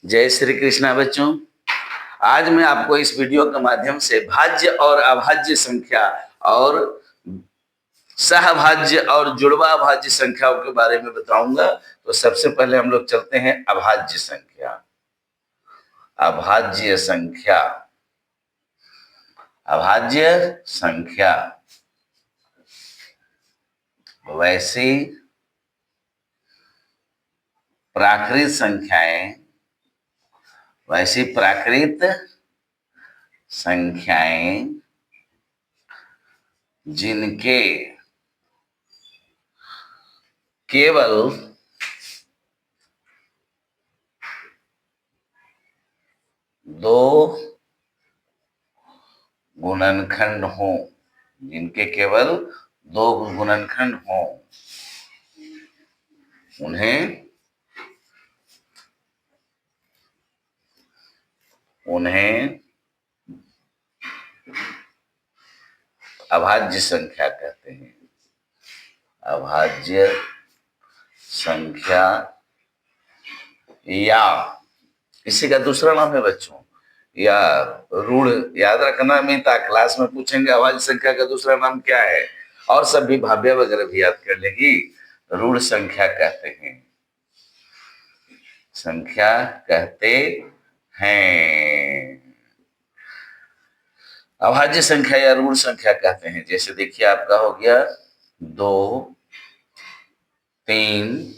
जय श्री कृष्णा बच्चों। आज मैं आपको इस वीडियो के माध्यम से भाज्य और अभाज्य संख्या और सहभाज्य और जुड़वा भाज्य संख्याओं के बारे में बताऊंगा। तो सबसे पहले हम लोग चलते हैं अभाज्य संख्या। अभाज्य संख्या, अभाज्य संख्या वैसी प्राकृत संख्याएं, वैसी प्राकृत संख्याएं जिनके केवल दो गुणनखंड हो, जिनके केवल दो गुणनखंड हो, उन्हें अभाज्य संख्या कहते हैं। अभाज्य संख्या या इसी का दूसरा नाम है बच्चों या रूढ़। याद रखना मिलता, क्लास में पूछेंगे अभाज्य संख्या का दूसरा नाम क्या है, और सब भी भाव्य वगैरह भी याद कर लेगी। रूढ़ संख्या कहते हैं, संख्या कहते हैं, अभाज्य संख्या या रूढ़ संख्या कहते हैं। जैसे देखिए आपका हो गया 2, 3,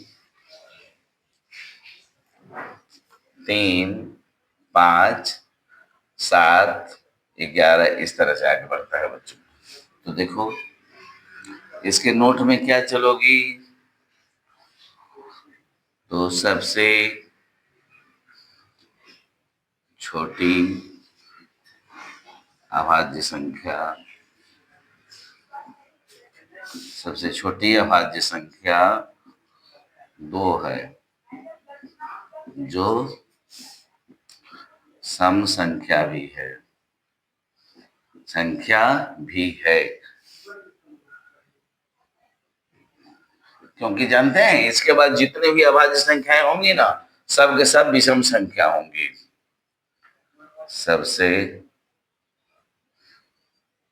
5, 7, 11 इस तरह से आगे बढ़ता है बच्चों। तो देखो इसके नोट में क्या चलोगी, तो सबसे छोटी अभाज्य संख्या, सबसे छोटी अभाज्य संख्या 2 है, जो सम संख्या भी है, संख्या भी है। क्योंकि जानते हैं इसके बाद जितने भी अभाज्य संख्याएं होंगी ना, सब के सब विषम संख्या होंगी। सबसे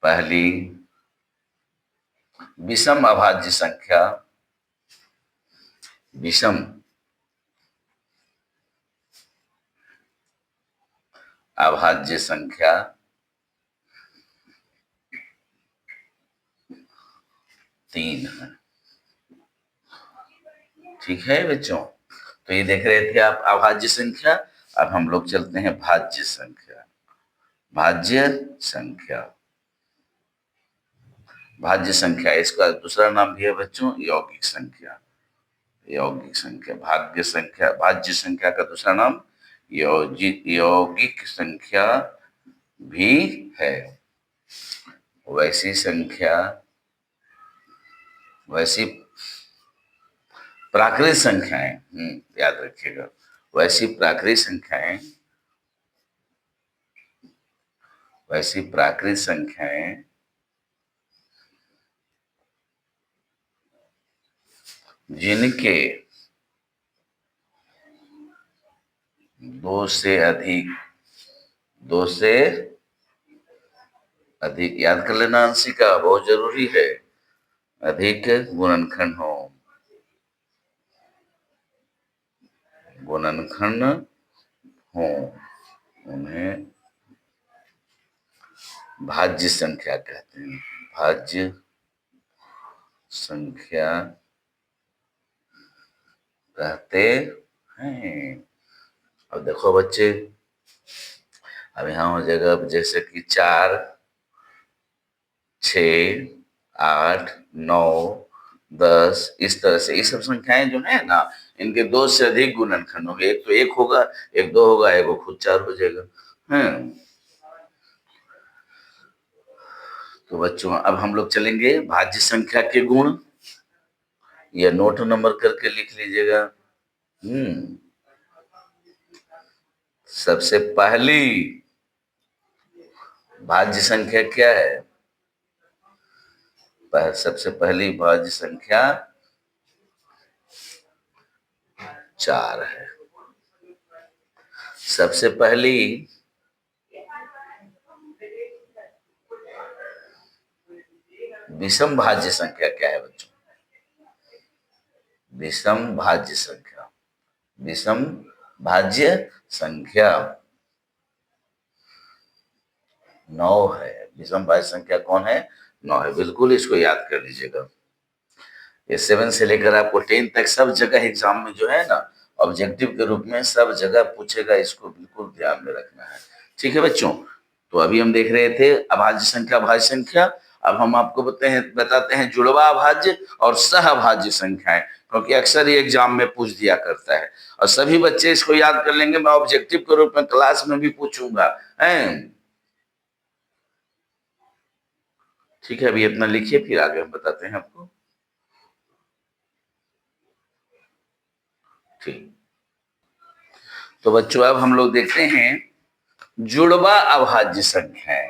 पहली विषम अभाज्य संख्या, विषम अभाज्य संख्या 3 है। ठीक है बच्चों, तो ये देख रहे थे आप अभाज्य संख्या। अब हम लोग चलते हैं भाज्य संख्या। भाज्य संख्या, भाज्य संख्या इसका दूसरा नाम भी है बच्चों यौगिक संख्या। यौगिक संख्या, भाज्य संख्या, भाज्य संख्या का दूसरा नाम यौगिक संख्या भी है। वैसी संख्या, वैसी प्राकृत संख्याएं, याद रखिएगा, वैसी प्राकृत संख्याएं, वैसी प्राकृत संख्याएं जिनके 2 से अधिक, 2 से अधिक याद कर लेना अंशिका, बहुत जरूरी है, अधिक गुणनखंड हो, गुणनखंड हो, उन्हें भाज्य संख्या कहते हैं। भाज्य संख्या कहते हैं। अब देखो बच्चे, अब यहाँ हो जाएगा जैसे कि 4, 6, 8, 9, 10 इस तरह से। ये सब संख्याएं जो है ना, इनके 2 से अधिक गुणनखंड होंगे। एक तो 1 होगा, एक 2 होगा, एक वो खुद 4 हो जाएगा। तो बच्चों अब हम लोग चलेंगे भाज्य संख्या के गुण, या नोट नंबर करके लिख लीजिएगा। सबसे पहली भाज्य संख्या क्या है? सबसे पहली भाज्य संख्या 4 है। सबसे पहली विषम भाज्य संख्या क्या है बच्चों? विषम भाज्य संख्या, विषम भाज्य संख्या 9 है। विषम भाज्य संख्या कौन है? 9 है। बिल्कुल इसको याद कर लीजिएगा। ये 7 से लेकर आपको 10 तक सब जगह एग्जाम में जो है ना ऑब्जेक्टिव के रूप में सब जगह पूछेगा, इसको बिल्कुल ध्यान में रखना है। ठीक है बच्चों, तो अभी हम देख रहे थे अभाज्य संख्या, भाज्य संख्या। अब हम आपको बताते हैं जुड़वा अभाज्य और सहअभाज्य संख्याएं, क्योंकि अक्सर ये एग्जाम में पूछ दिया करता है और सभी बच्चे इसको याद कर लेंगे। मैं ऑब्जेक्टिव के रूप में क्लास में भी पूछूंगा। ठीक है, अभी इतना लिखिए, फिर आगे हम बताते हैं आपको। ठीक, तो बच्चों अब हम लोग देखते हैं जुड़वा अभाज्य संख्याएं।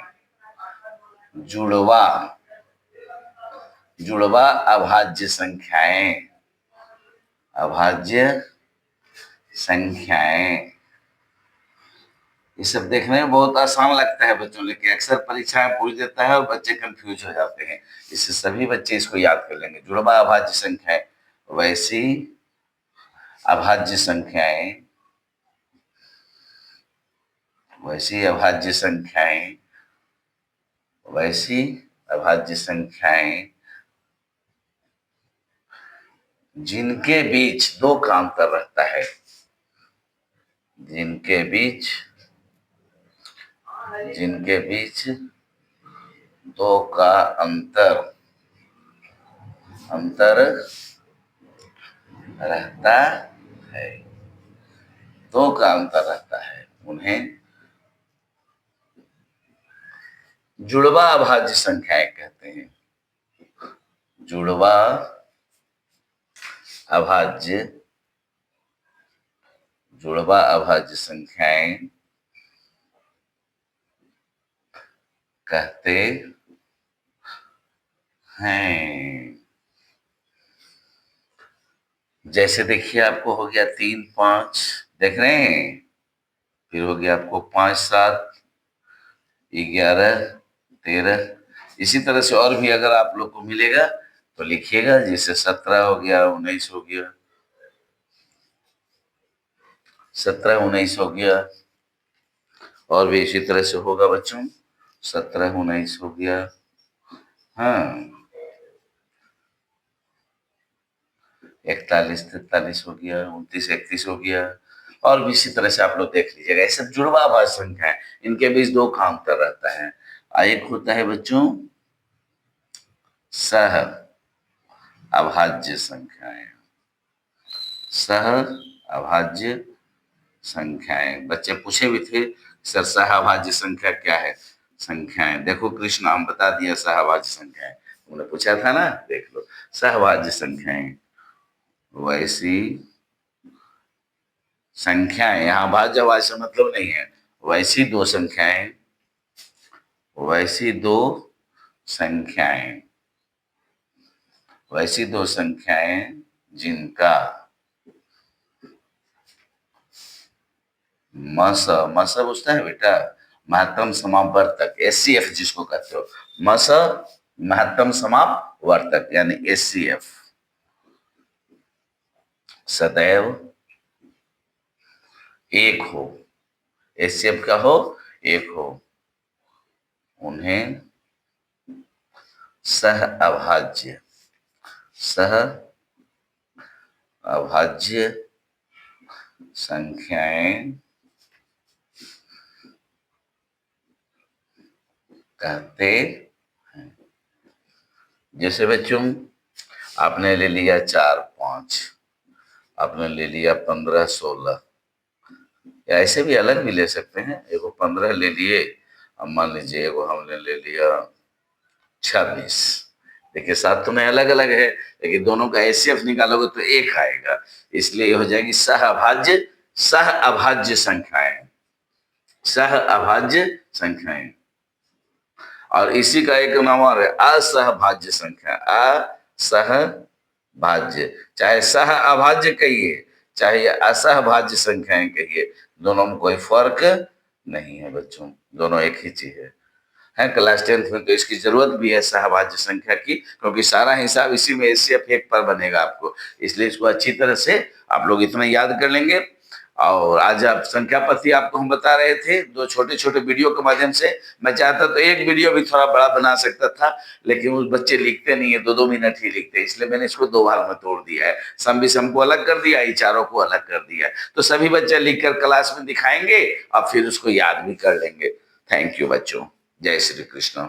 जुड़वा जुड़वा अभाज्य संख्याएं, अभाज्य संख्याएं, ये सब देखने में बहुत आसान लगता है बच्चों, लेकिन अक्सर परीक्षाएं पूछ देता है और बच्चे कंफ्यूज हो जाते हैं। इससे सभी बच्चे इसको याद कर लेंगे। जुड़वा अभाज्य संख्याएं वैसी अभाज्य संख्याएं, वैसी अभाज्य संख्याएं, वैसी अभाज्य संख्याएं जिनके बीच 2 का अंतर रहता है, जिनके बीच 2 का अंतर रहता है, 2 का अंतर रहता है, उन्हें जुड़वा अभाज्य संख्याएं कहते हैं। जुड़वा अभाज्य संख्याएं कहते हैं। जैसे देखिए आपको हो गया 3, 5, देख रहे हैं, फिर हो गया आपको 5, 7, 11, 13। इसी तरह से और भी अगर आप लोग को मिलेगा तो लिखिएगा, जैसे 17 हो गया, 19 हो गया, 17, 19 हो गया, और भी इसी तरह से होगा बच्चों, 17, 19 हो गया, हाँ, 41, 43 हो गया, 29, 31 हो गया, और भी इसी तरह से आप लोग देख लीजिएगा। ये सब जुड़वा अभाज्य संख्या है, इनके बीच 2 का अंतर रहता है। एक होता है बच्चों सह अभाज्य संख्याएं, सह अभाज्य संख्याएं। बच्चे पूछे भी थे सर सहअभाज्य संख्या क्या है? संख्याएं देखो, कृष्ण नाम बता दिया सहअभाज्य संख्याएं, तुमने पूछा था ना, देख लो। सहअभाज्य संख्याएं वैसी संख्याएं, यहाँ भाज्य अभाज्य मतलब नहीं है, वैसी 2 संख्याएं, वैसी 2 संख्याएं, वैसी 2 संख्याएं जिनका मस पूछता है बेटा, महत्तम समापवर्तक, एचसीएफ जिसको कहते हो, मस महत्तम समापवर्तक यानी एचसीएफ, सदैव 1 हो, एचसीएफ क्या हो? 1 हो, उन्हें सह अभाज्य संख्याएं कहते हैं। जैसे बच्चों आपने ले लिया 4, 5, आपने ले लिया 15, 16, या ऐसे भी अलग भी ले सकते हैं। एगो 15 ले लिए, अब मान लीजिए एगो हमने ले लिया 26। देखिए 7 में अलग अलग है, लेकिन दोनों का एचसीएफ निकालोगे तो 1 आएगा, इसलिए ये हो जाएगी सह अभाज्य संख्याएं, सह अभाज्य संख्याएं। और इसी का एक नाम और है असहभाज्य संख्या, असहभाज्य, चाहे सह अभाज्य कहिए चाहे ये असहभाज्य संख्याएं कहिए, दोनों में कोई फर्क नहीं है बच्चों, दोनों एक ही चीज है। क्लास 10th में तो इसकी जरूरत भी है सहभाज्य संख्या की, क्योंकि सारा हिसाब इसी में एचसीएफ 1 पर बनेगा आपको, इसलिए इसको अच्छी तरह से आप लोग इतना याद कर लेंगे। और आज आप संख्या पद्धति आपको हम बता रहे थे दो छोटे छोटे वीडियो के माध्यम से। मैं चाहता तो एक वीडियो भी थोड़ा बड़ा बना सकता था, लेकिन उस बच्चे लिखते नहीं है, 2-2 मिनट ही लिखते हैं, इसलिए मैंने इसको 2 भाग में तोड़ दिया है। सम विषम को अलग कर दिया, चारों को अलग कर दिया, तो सभी बच्चे लिखकर क्लास में दिखाएंगे और फिर उसको याद भी कर लेंगे। थैंक यू बच्चों, जय श्री कृष्ण।